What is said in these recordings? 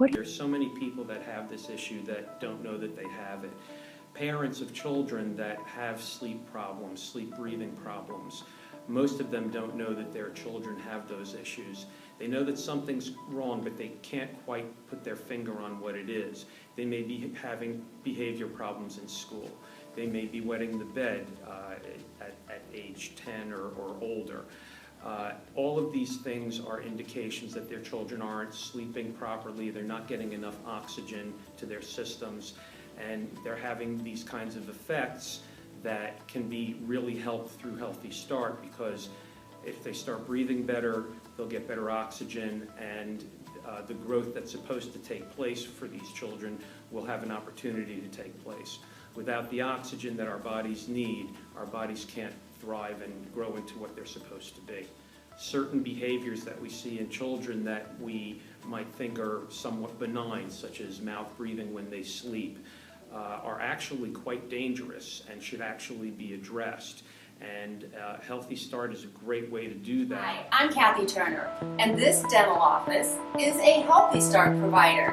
There's so many people that have this issue that don't know that they have it. Parents of children that have sleep problems, sleep breathing problems, most of them don't know that their children have those issues. They know that something's wrong, but they can't quite put their finger on what it is. They may be having behavior problems in school. They may be wetting the bed at age 10 or older. All of these things are indications that their children aren't sleeping properly, they're not getting enough oxygen to their systems, and they're having these kinds of effects that can be really helped through HealthyStart, because if they start breathing better, they'll get better oxygen, and the growth that's supposed to take place for these children will have an opportunity to take place. Without the oxygen that our bodies need, our bodies can't thrive and grow into what they're supposed to be. Certain behaviors that we see in children that we might think are somewhat benign, such as mouth breathing when they sleep, are actually quite dangerous and should actually be addressed. And HealthyStart is a great way to do that. Hi, I'm Kathie Turner, and this dental office is a HealthyStart provider.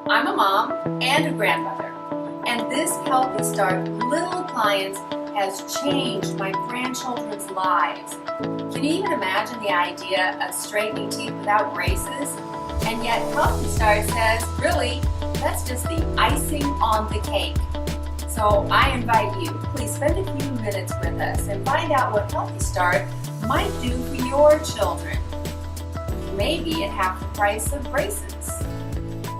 I'm a mom and a grandmother, and this HealthyStart little appliance has changed my grandchildren's lives. Can you even imagine the idea of straightening teeth without braces? And yet HealthyStart says, really, that's just the icing on the cake. So I invite you, please spend a few minutes with us and find out what HealthyStart might do for your children. Maybe at half the price of braces.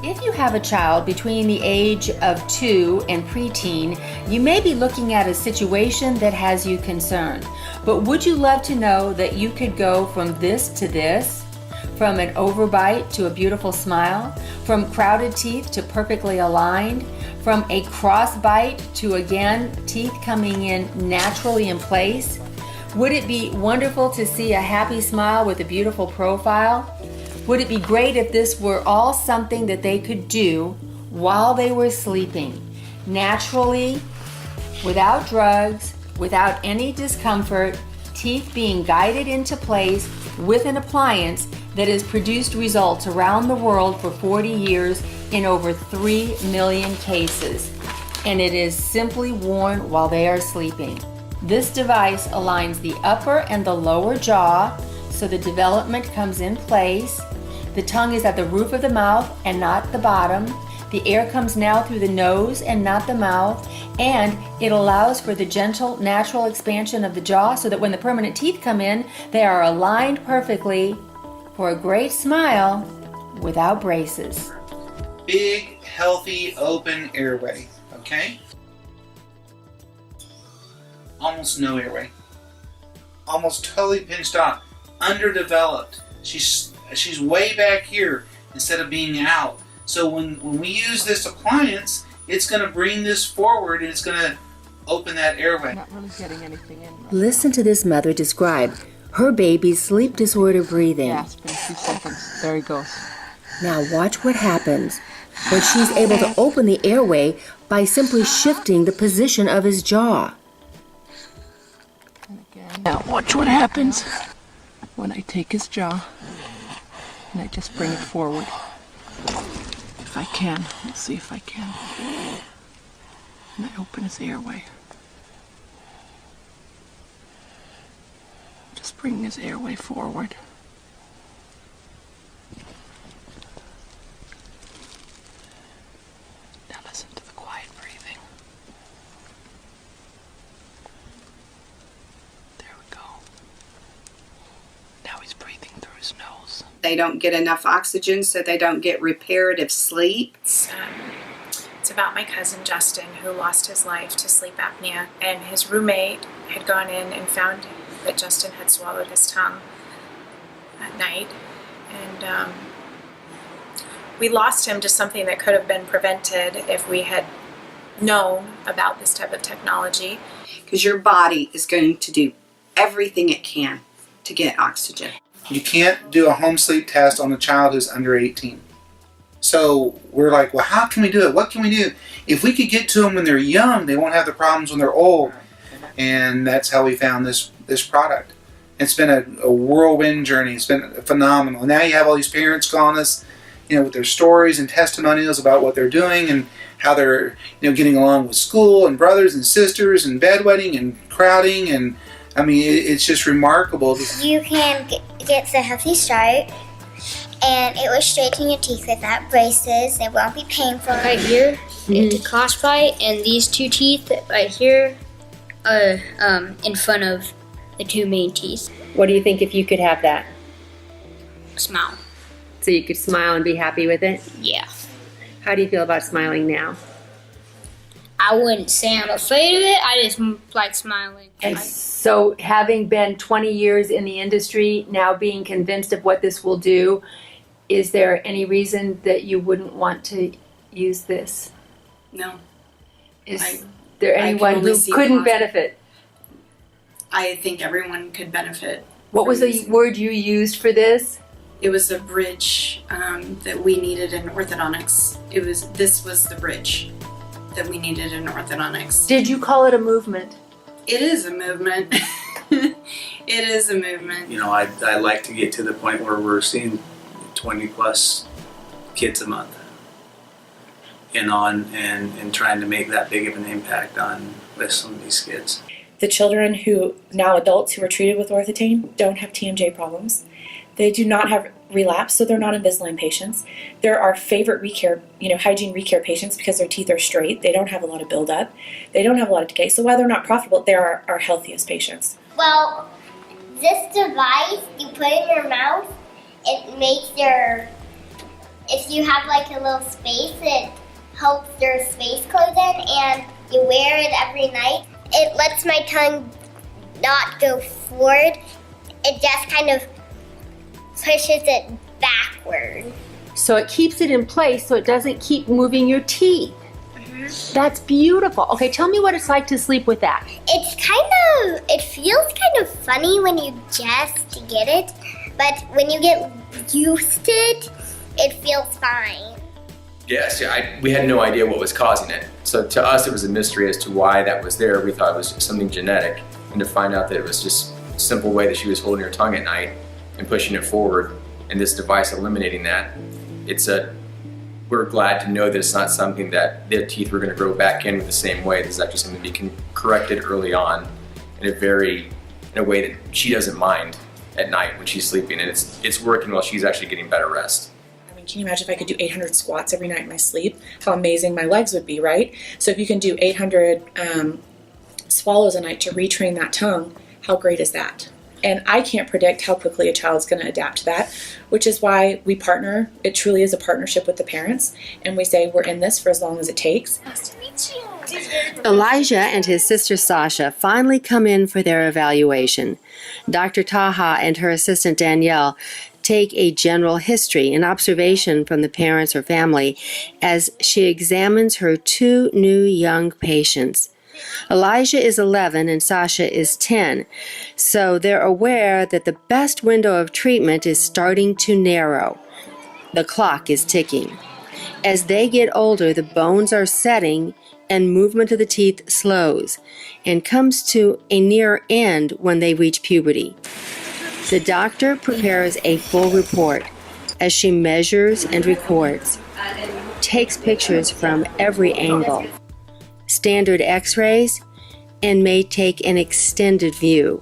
If you have a child between the age of 2 and preteen, you may be looking at a situation that has you concerned. But would you love to know that you could go from this to this? From an overbite to a beautiful smile? From crowded teeth to perfectly aligned? From a crossbite to, again, teeth coming in naturally in place? Would it be wonderful to see a happy smile with a beautiful profile? Would it be great if this were all something that they could do while they were sleeping, naturally, without drugs, without any discomfort, teeth being guided into place with an appliance that has produced results around the world for 40 years in over 3 million cases, and it is simply worn while they are sleeping. This device aligns the upper and the lower jaw so the development comes in place. The tongue is at the roof of the mouth and not the bottom. The air comes now through the nose and not the mouth, and it allows for the gentle, natural expansion of the jaw so that when the permanent teeth come in, they are aligned perfectly for a great smile without braces. Big, healthy, open airway, okay? Almost no airway. Almost totally pinched off, underdeveloped. She's way back here instead of being out. So when we use this appliance, it's going to bring this forward and it's going to open that airway. Not really getting anything in. Listen to this mother describe her baby's sleep disorder breathing. Gasp in 2 seconds. There he goes. Now watch what happens when she's able to open the airway by simply shifting the position of his jaw. And again. Now watch what happens when I take his jaw and I just bring it forward. If I can. Let's see if I can. And I open his airway. Just bring his airway forward. Now listen to the quiet breathing. There we go. Now he's breathing through his nose. They don't get enough oxygen, so they don't get reparative sleep. It's about my cousin Justin, who lost his life to sleep apnea, and his roommate had gone in and found that Justin had swallowed his tongue at night, and we lost him to something that could have been prevented if we had known about this type of technology. Because your body is going to do everything it can to get oxygen. You can't do a home sleep test on a child who's under 18. So we're like, well, how can we do it? What can we do? If we could get to them when they're young, they won't have the problems when they're old. And that's how we found this product. It's been a whirlwind journey. It's been phenomenal. Now you have all these parents calling us, with their stories and testimonials about what they're doing and how they're, getting along with school and brothers and sisters and bedwetting and crowding, and I mean, it's just remarkable. You can get the HealthyStart, and it will straighten your teeth without braces. It won't be painful. Right here, it's a crossbite, and these two teeth right here are in front of the two main teeth. What do you think if you could have that? Smile. So you could smile and be happy with it? Yeah. How do you feel about smiling now? I wouldn't say I'm afraid of it. I just like smiling. And so having been 20 years in the industry, now being convinced of what this will do, is there any reason that you wouldn't want to use this? No. Is there anyone who couldn't benefit? I think everyone could benefit. What was the word you used for this? It was a bridge that we needed in orthodontics. This was the bridge that we needed in orthodontics. Did you call it a movement? It is a movement. It is a movement. I like to get to the point where we're seeing 20 plus kids a month and trying to make that big of an impact with some of these kids. The children who, now adults who are treated with Orthotain, don't have TMJ problems. They do not have relapse, so they're not Invisalign patients. They're our favorite recare, hygiene recare patients because their teeth are straight. They don't have a lot of buildup. They don't have a lot of decay. So while they're not profitable, they're our healthiest patients. Well, this device, you put in your mouth, it makes if you have like a little space, it helps your space close in, and you wear it every night. It lets my tongue not go forward. It just kind of pushes it backward. So it keeps it in place so it doesn't keep moving your teeth. That's beautiful. Okay, tell me what it's like to sleep with that. It feels kind of funny when you just get it, but when you get used to it, it feels fine. Yes, we had no idea what was causing it. So to us, it was a mystery as to why that was there. We thought it was something genetic, and to find out that it was just a simple way that she was holding her tongue at night and pushing it forward, and this device eliminating that. We're glad to know that it's not something that their teeth were going to grow back in the same way. This is actually something that be corrected early on in a way that she doesn't mind at night when she's sleeping, and it's working while she's actually getting better rest. Can you imagine if I could do 800 squats every night in my sleep? How amazing my legs would be, right? So if you can do 800 swallows a night to retrain that tongue, how great is that? And I can't predict how quickly a child's going to adapt to that, which is why we partner. It truly is a partnership with the parents, and we say we're in this for as long as it takes. Nice to meet you. Elijah and his sister Sasha finally come in for their evaluation. Dr. Taha and her assistant Danielle take a general history and observation from the parents or family as she examines her two new young patients. Elijah is 11 and Sasha is 10, so they're aware that the best window of treatment is starting to narrow. The clock is ticking. As they get older, the bones are setting and movement of the teeth slows and comes to a near end when they reach puberty. The doctor prepares a full report as she measures and records, takes pictures from every angle, standard x-rays, and may take an extended view.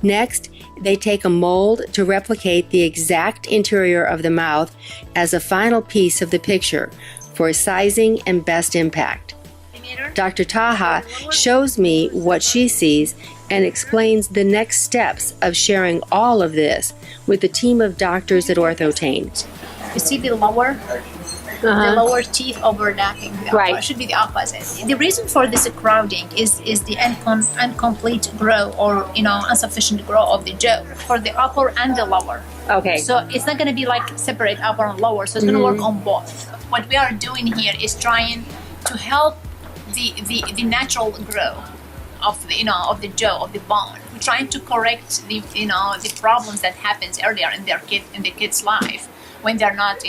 Next, they take a mold to replicate the exact interior of the mouth as a final piece of the picture for sizing and best impact. Dr. Taha shows me what she sees and explains the next steps of sharing all of this with the team of doctors at Orthotain. You see the lower teeth overlapping. Right. It should be the opposite. The reason for this crowding is the incomplete growth or insufficient growth of the jaw for the upper and the lower. Okay. So it's not going to be like separate upper and lower. So it's going to work on both. What we are doing here is trying to help the natural growth of the jaw, of the bone. We're trying to correct the problems that happens earlier in the kid's life when they're not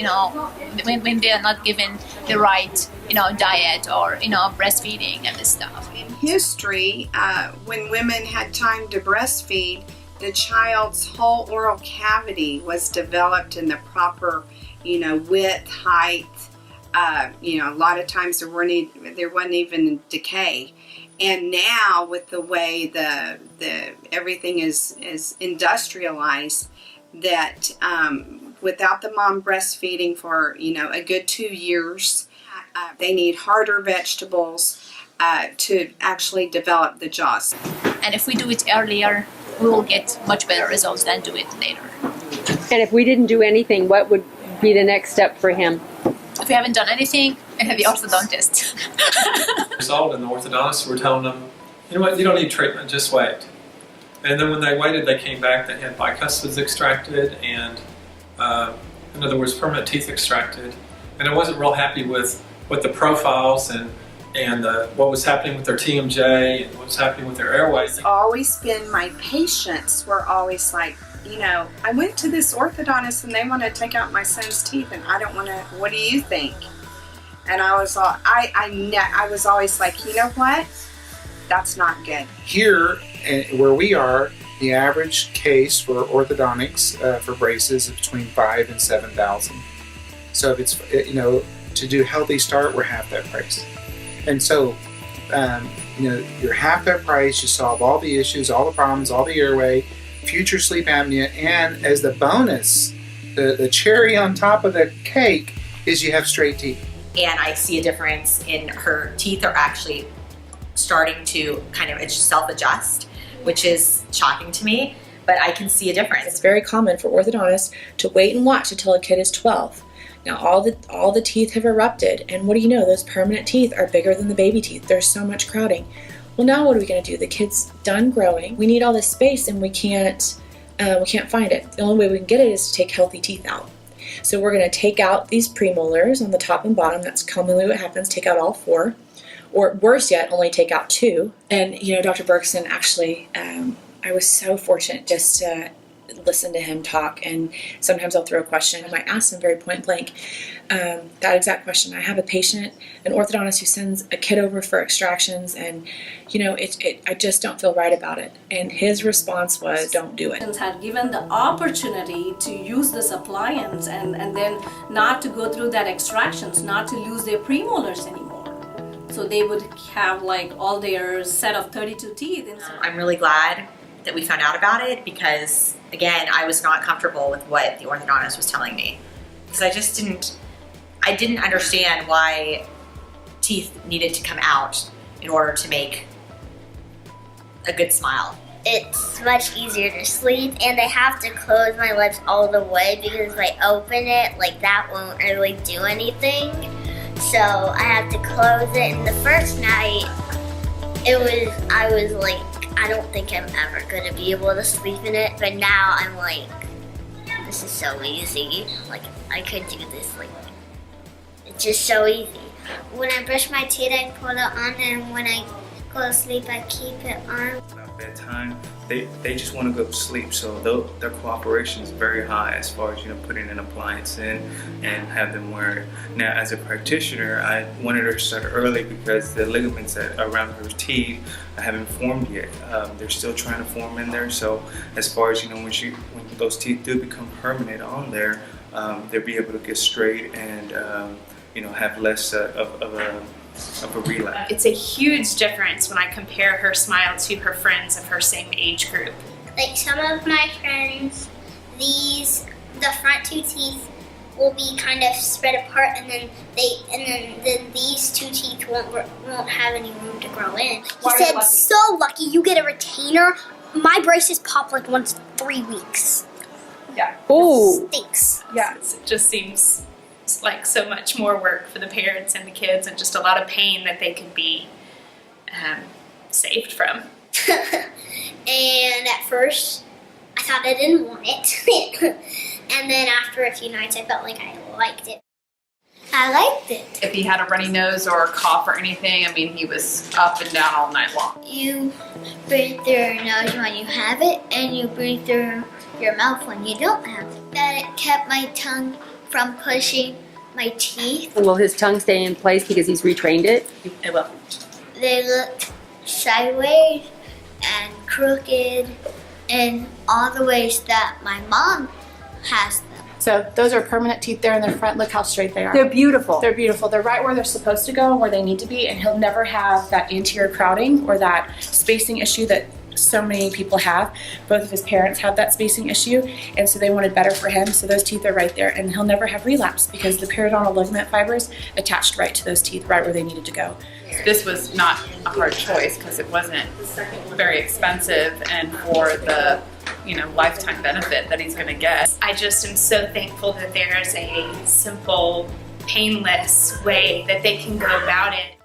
when they are not given the right diet or breastfeeding and this stuff. In history, when women had time to breastfeed, the child's whole oral cavity was developed in the proper width, height. A lot of times there wasn't even decay. And now with the way the everything is industrialized, that without the mom breastfeeding for a good 2 years, they need harder vegetables to actually develop the jaws. And if we do it earlier, we will get much better results than do it later. And if we didn't do anything, what would be the next step for him? If we haven't done anything, I have the orthodontist. Result, and the orthodontist were telling them, you know what, you don't need treatment, just wait. And then when they waited, they came back, they had bicuspids extracted and, in other words, permanent teeth extracted. And I wasn't real happy with the profiles and what was happening with their TMJ and what was happening with their airways. It's always been, my patients were always like, I went to this orthodontist and they want to take out my son's teeth and I don't want to, what do you think? And I was all, I was always like, you know what? That's not good. Here, where we are, the average case for orthodontics for braces is between $5,000 and $7,000. So if it's, to do HealthyStart, we're half that price. And so, you're half that price, you solve all the issues, all the problems, all the airway, future sleep apnea, and as the bonus, the cherry on top of the cake is you have straight teeth. And I see a difference in her teeth are actually starting to kind of self-adjust, which is shocking to me, but I can see a difference. It's very common for orthodontists to wait and watch until a kid is 12. Now all the teeth have erupted, and what do you know, those permanent teeth are bigger than the baby teeth. There's so much crowding. Well, now what are we going to do? The kid's done growing. We need all this space and we can't find it. The only way we can get it is to take healthy teeth out. So we're going to take out these premolars on the top and bottom. That's commonly what happens. Take out all 4. Or worse yet, only take out 2. And, Dr. Bergson, actually, I was so fortunate just to listen to him talk. And sometimes I'll throw a question. I might ask him very point blank that exact question. I have a patient, an orthodontist who sends a kid over for extractions, and, I just don't feel right about it. And his response was, don't do it. Had given the opportunity to use this appliance and then not to go through that extractions, not to lose their premolars anymore. So they would have all their set of 32 teeth. I'm really glad that we found out about it because, again, I was not comfortable with what the orthodontist was telling me. Because I didn't understand why teeth needed to come out in order to make a good smile. It's much easier to sleep, and I have to close my lips all the way because if I open it, that won't really do anything. So I have to close it, and the first night, I was like, I don't think I'm ever gonna be able to sleep in it, but now I'm like, this is so easy. I could do this, it's just so easy. When I brush my teeth, I put it on, and when I go to sleep, I keep it on. About bedtime, they just want to go to sleep, so their cooperation is very high as far as putting an appliance in and have them wear it. Now, as a practitioner, I wanted her to start early because the ligaments that around her teeth haven't formed yet. They're still trying to form in there. So, as far as when those teeth do become permanent on there, they'll be able to get straight and have less of a relapse. It's a huge difference when I compare her smile to her friends of her same age group. Some of my friends, the front 2 teeth will be kind of spread apart, and then these 2 teeth won't have any room to grow in. He said, so lucky you get a retainer. My braces pop once 3 weeks. Yeah. Oh. Stinks. Yes, it just seems like so much more work for the parents and the kids, and just a lot of pain that they could be saved from. And at first, I thought I didn't want it. And then after a few nights, I felt like I liked it. I liked it. If he had a runny nose or a cough or anything, he was up and down all night long. You breathe through your nose when you have it, and you breathe through your mouth when you don't have it. That it kept my tongue from pushing my teeth. Will his tongue stay in place because he's retrained it? It will. They looked sideways and crooked in all the ways that my mom has them. So those are permanent teeth there in the front. Look how straight they are. They're beautiful. They're beautiful. They're right where they're supposed to go and where they need to be, and he'll never have that anterior crowding or that spacing issue that so many people have. Both of his parents have that spacing issue, and so they wanted better for him. So those teeth are right there, and he'll never have relapse because the periodontal ligament fibers attached right to those teeth, right where they needed to go. This was not a hard choice because it wasn't very expensive, and for the lifetime benefit that he's going to get. I just am so thankful that there's a simple, painless way that they can go about it.